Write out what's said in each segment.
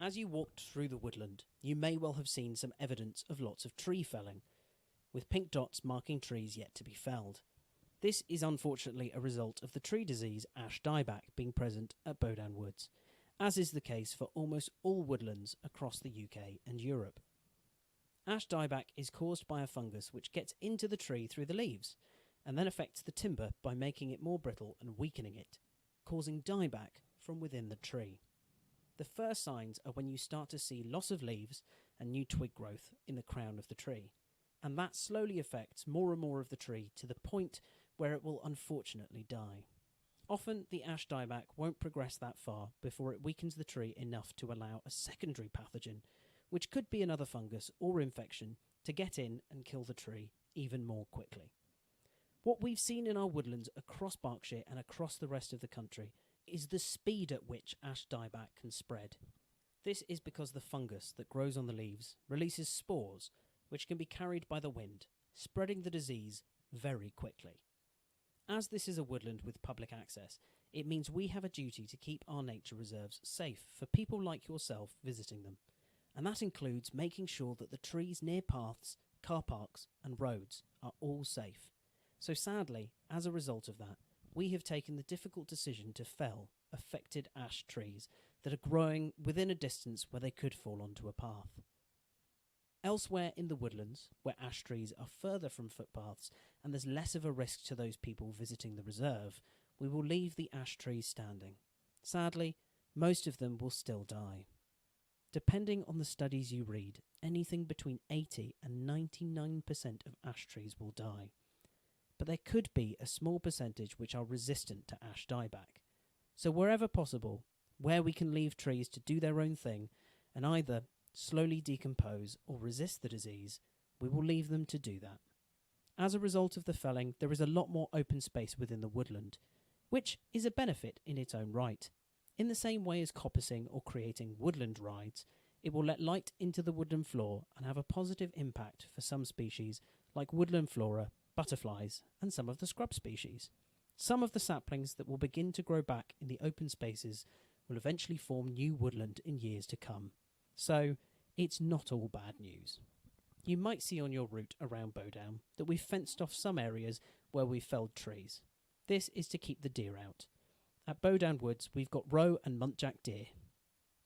As you walked through the woodland, you may well have seen some evidence of lots of tree felling, with pink dots marking trees yet to be felled. This is unfortunately a result of the tree disease ash dieback being present at Bowdown Woods, as is the case for almost all woodlands across the UK and Europe. Ash dieback is caused by a fungus which gets into the tree through the leaves, and then affects the timber by making it more brittle and weakening it, causing dieback from within the tree. The first signs are when you start to see loss of leaves and new twig growth in the crown of the tree, and that slowly affects more and more of the tree to the point where it will unfortunately die. Often the ash dieback won't progress that far before it weakens the tree enough to allow a secondary pathogen, which could be another fungus or infection, to get in and kill the tree even more quickly. What we've seen in our woodlands across Berkshire and across the rest of the country is the speed at which ash dieback can spread. This is because the fungus that grows on the leaves releases spores which can be carried by the wind, spreading the disease very quickly. As this is a woodland with public access, it means we have a duty to keep our nature reserves safe for people like yourself visiting them, and that includes making sure that the trees near paths, car parks and roads are all safe. So sadly, as a result of that, we have taken the difficult decision to fell affected ash trees that are growing within a distance where they could fall onto a path. Elsewhere in the woodlands, where ash trees are further from footpaths and there's less of a risk to those people visiting the reserve, we will leave the ash trees standing. Sadly, most of them will still die. Depending on the studies you read, anything between 80 and 99% of ash trees will die. But there could be a small percentage which are resistant to ash dieback. So wherever possible, where we can leave trees to do their own thing and either slowly decompose or resist the disease, we will leave them to do that. As a result of the felling, there is a lot more open space within the woodland, which is a benefit in its own right. In the same way as coppicing or creating woodland rides, it will let light into the woodland floor and have a positive impact for some species like woodland flora, butterflies and some of the scrub species. Some of the saplings that will begin to grow back in the open spaces will eventually form new woodland in years to come. So, it's not all bad news. You might see on your route around Bowdown that we've fenced off some areas where we've felled trees. This is to keep the deer out. At Bowdown Woods, we've got roe and muntjac deer.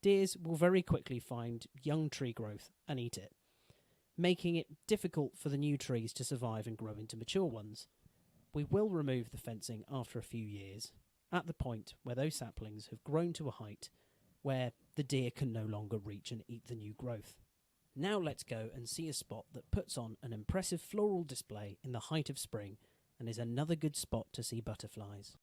Deers will very quickly find young tree growth and eat it, making it difficult for the new trees to survive and grow into mature ones. We will remove the fencing after a few years, at the point where those saplings have grown to a height where the deer can no longer reach and eat the new growth. Now let's go and see a spot that puts on an impressive floral display in the height of spring and is another good spot to see butterflies.